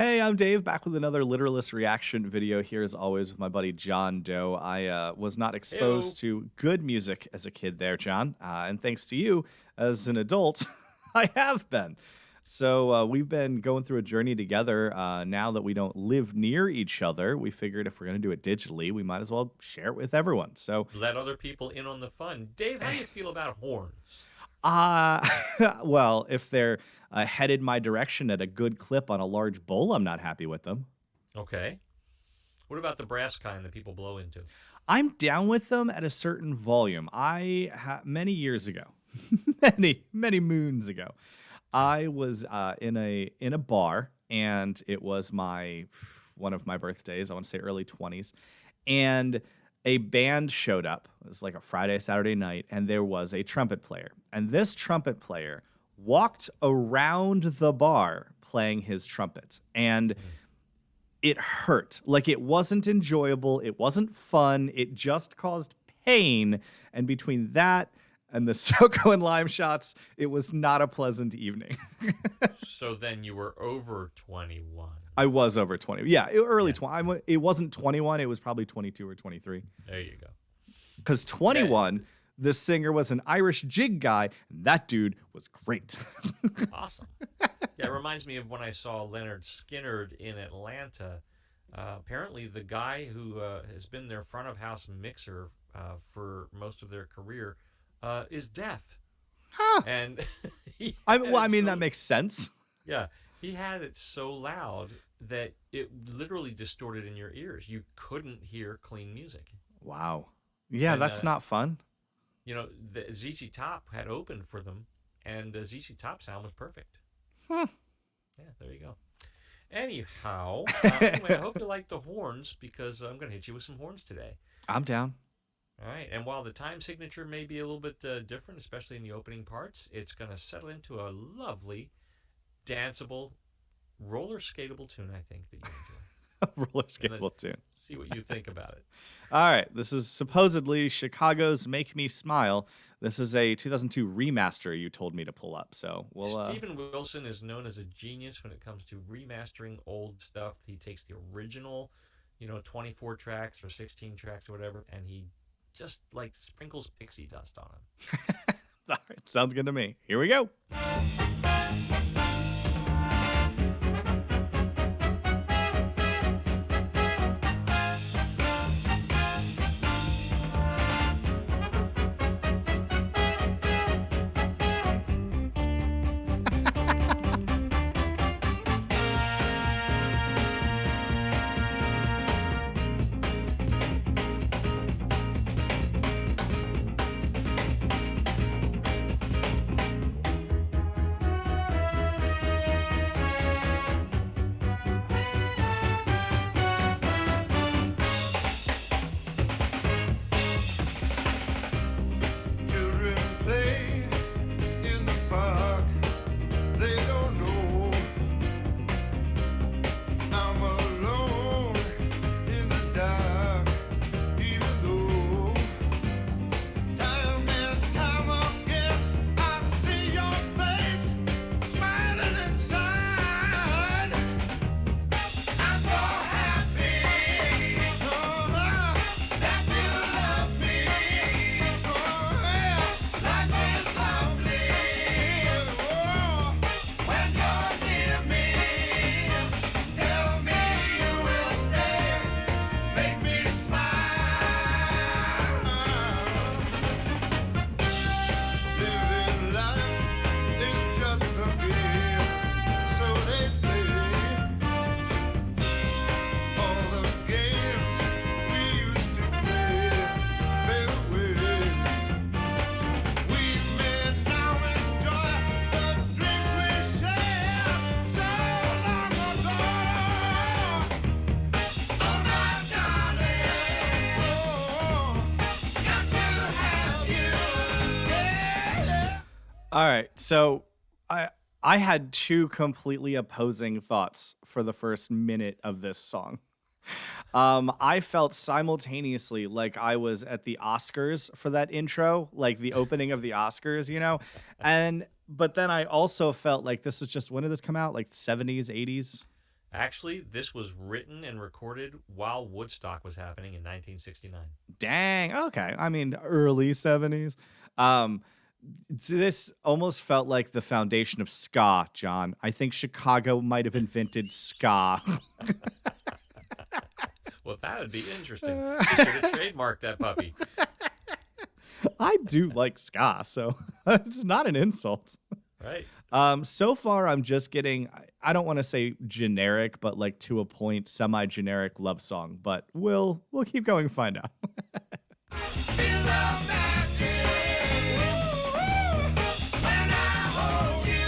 Hey, I'm Dave, back with another Literalist reaction video here, as always, with my buddy John Doe. I was not Heyo. exposed to good music as a kid there, John, and thanks to you as an adult, I have been. So we've been going through a journey together. Now that we don't live near each other, we figured if we're going to do it digitally, we might as well share it with everyone. So Let other people in on the fun. Dave, how do you feel about horns? Uh, well, if they're headed my direction at a good clip on a large bowl, I'm not happy with them. Okay. What about the brass kind that people blow into? I'm down with them at a certain volume. Many years ago, many moons ago, I was in a bar, and it was my one of my birthdays. I want to say early 20s, and a band showed up. It was like a Friday, Saturday night, and there was a trumpet player. And this trumpet player walked around the bar playing his trumpet. And Mm. it hurt. Like, it wasn't enjoyable. It wasn't fun. It just caused pain. And between that and the Soko and lime shots, it was not a pleasant evening. So then you were over 21. I was over 20. Yeah, early Yeah, 20. It wasn't 21. It was probably 22 or 23. there you go. Because Yeah, 21, the singer was an Irish jig guy, and that dude was great. awesome. Yeah, it reminds me of when I saw Leonard Skinnard in Atlanta. Apparently, the guy who has been their front of house mixer for most of their career is deaf. Huh. And he had Well, I it mean, that so makes sense. Yeah, he had it so loud that it literally distorted in your ears. You couldn't hear clean music. Wow. Yeah, And that's not fun. the ZZ Top had opened for them, and the ZZ Top sound was perfect. Huh. Yeah, there you go. Anyhow, anyway, I hope you like the horns because I'm going to hit you with some horns today. I'm down. All right, and while the time signature may be a little bit different, especially in the opening parts, it's going to settle into a lovely, danceable, roller skatable tune. I think that you enjoy. Roller And let's skatable tune. see what you think about it. All right. This is supposedly Chicago's Make Me Smile. This is a 2002 remaster you told me to pull up. So Steven Wilson is known as a genius when it comes to remastering old stuff. He takes the original, 24 tracks or 16 tracks or whatever, and he just like sprinkles pixie dust on them. all right. Sounds good to me. Here we go. Children play in the park. They don't know I'm alone in the dark. Even though time and time again I see your face smiling inside. I'm so happy that you love me. Oh, yeah, life is lovely. Oh, when you're near me, tell me you will stay, make me smile. Living life is just a game, so they say. All the games we used to play fade away. We may now enjoy the dreams we shared so long ago. Oh, my darling, oh, got to have you, yeah. All right. So I had two completely opposing thoughts for the first minute of this song. I felt simultaneously like I was at the Oscars for that intro, like the opening of the Oscars. And but then I also felt like this is just when did this come out? Like 70s, 80s? Actually, this was written and recorded while Woodstock was happening in 1969. Dang. Okay. I mean, early 70s. Um, this almost felt like the foundation of ska, John. I think Chicago might have invented ska. Well, that would be interesting. They should have trademarked that puppy. I do like ska, so it's not an insult. Right. So far I'm just getting, I don't want to say generic, but like to a point, semi-generic love song, but we'll keep going and find out. Feel the magic when I hold you.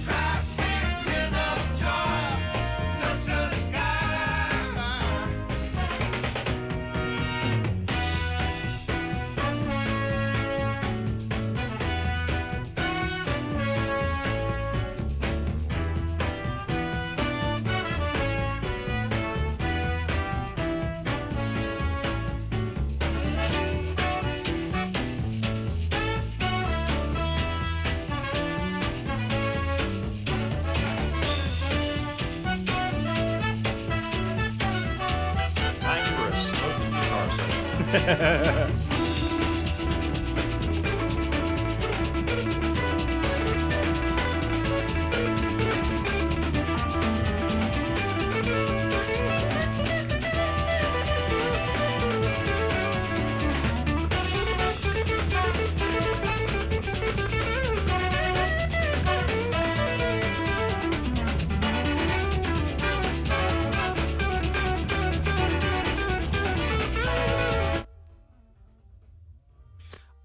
Cry sweet tears of joy, touch the sky. Time for a smoky guitar solo.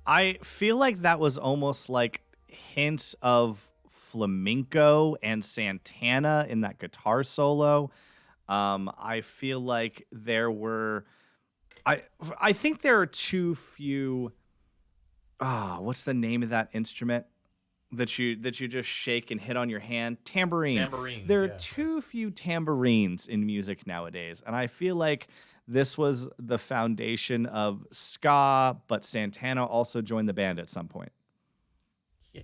I feel like that was almost like hints of flamenco and Santana in that guitar solo. I feel like there were I I think there are too few what's the name of that instrument that you just shake and hit on your hand? Tambourine. Tambourines, There are yeah. too few tambourines in music nowadays, and I feel like this was the foundation of ska, but Santana also joined the band at some point. Yeah.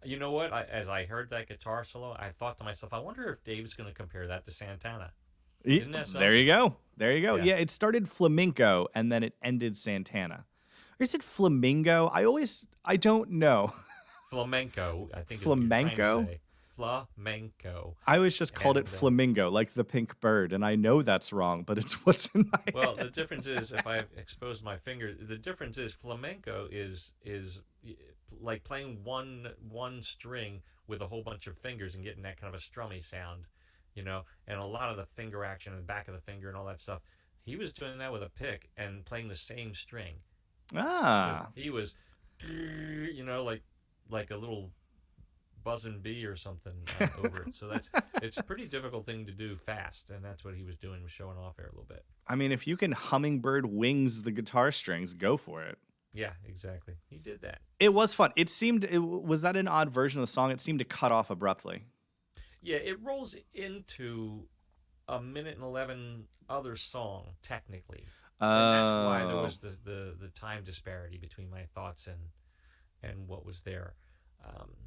You know what? As I heard that guitar solo, I thought to myself, I wonder if Dave's going to compare that to Santana. Isn't that There something? you go. There you go. Yeah. Yeah, it started flamenco and then it ended Santana. Or is it flamingo? I don't know. Flamenco, I think is what you're trying Flamenco? to say. Flamenco. I always just called it And flamingo, like the pink bird, and I know that's wrong, but it's what's in my well, head. the difference is if I expose my finger, the difference is flamenco is like playing one string with a whole bunch of fingers and getting that kind of a strummy sound, and a lot of the finger action and the back of the finger and all that stuff. He was doing that with a pick and playing the same string. Ah, He was, like a little buzzing bee or something over it. So it's a pretty difficult thing to do fast, and that's what he was doing, was showing off there a little bit. I mean, if you can hummingbird wings the guitar strings, go for it. Yeah, exactly. He did that. It was fun. Was that an odd version of the song? It seemed to cut off abruptly. Yeah, it rolls into a minute and 11 other song technically, and that's why there Oh, was the time disparity between my thoughts and what was there.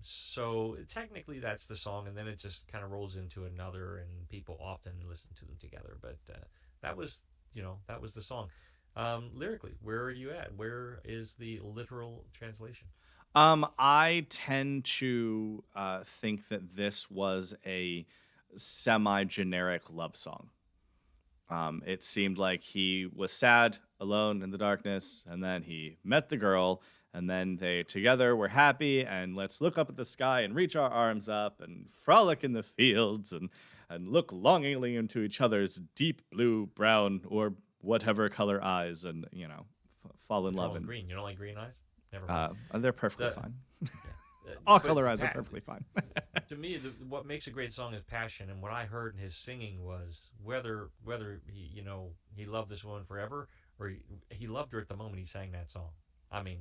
So technically that's the song, and then it just kind of rolls into another, and people often listen to them together. But that was that was the song. Lyrically, where are you at? Where is the literal translation? I tend to think that this was a semi-generic love song. It seemed like he was sad, alone in the darkness, and then he met the girl, and then they together were happy, and let's look up at the sky and reach our arms up and frolic in the fields and look longingly into each other's deep blue, brown, or whatever color eyes, and fall in They're love. all in And green. You don't like green eyes? Never mind. they're perfectly The, fine. All but color eyes are perfectly fine. to me, what makes a great song is passion. And what I heard in his singing was whether he loved this woman forever, or he loved her at the moment he sang that song. I mean,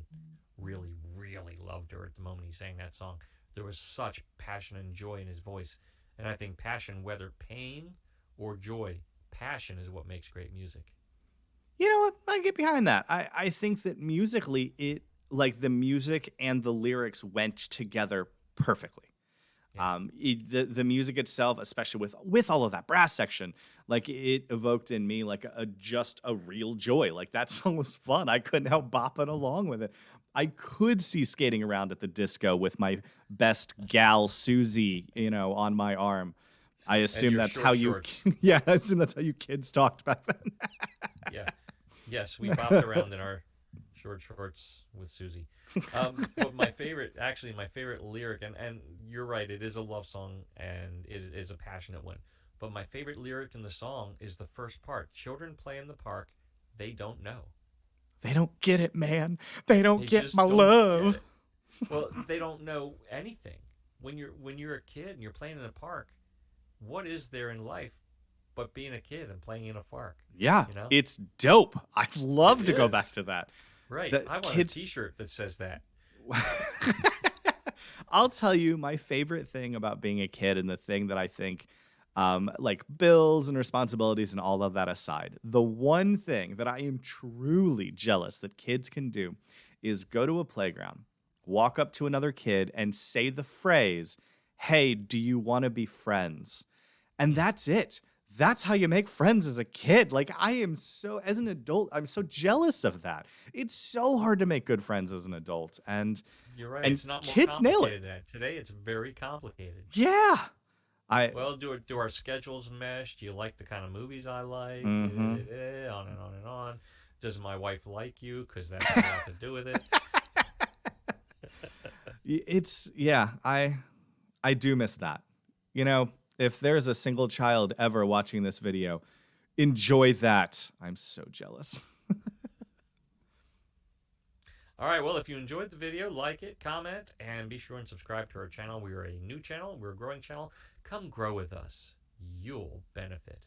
really, really loved her at the moment he sang that song. There was such passion and joy in his voice, and I think passion, whether pain or joy, passion is what makes great music. You know what? I get behind that. I think that musically, it like the music and the lyrics went together perfectly. Yeah. The music itself, especially with all of that brass section, like it evoked in me like a just a real joy. Like that song was fun. I couldn't help bopping along with it. I could see skating around at the disco with my best gal Susie, on my arm. I And assume your that's how short you, shorts. yeah, I assume that's how you kids talked back then. Yeah. Yes, we bopped around in our short shorts with Susie. But my favorite lyric, and you're right, it is a love song and it is a passionate one. But my favorite lyric in the song is the first part. Children play in the park, they don't know. They don't get it, man. They don't They get my just don't get love. it. Well, they don't know anything. When you're a kid and you're playing in a park, what is there in life but being a kid and playing in a park? Yeah, You know? it's dope. I'd love It to go back is. to that. Right. The I want a kids t-shirt that says that. I'll tell you my favorite thing about being a kid and the thing that I think, like bills and responsibilities and all of that aside, the one thing that I am truly jealous that kids can do is go to a playground, walk up to another kid, and say the phrase, "Hey, do you want to be friends?" And Mm, that's it. That's how you make friends as a kid. Like as an adult, I'm so jealous of that. It's so hard to make good friends as an adult, and you're right. and It's not more kids nail it. complicated than that. Today it's very complicated. Yeah. I Well, do our schedules mesh? Do you like the kind of movies I like? mhm. On and on and on. Does my wife like you? Because that's got a lot to do with it. It's yeah, I do miss that. If there's a single child ever watching this video, enjoy that. I'm so jealous. All right. Well, if you enjoyed the video, like it, comment, and be sure and subscribe to our channel. We are a new channel. We're a growing channel. Come grow with us. You'll benefit.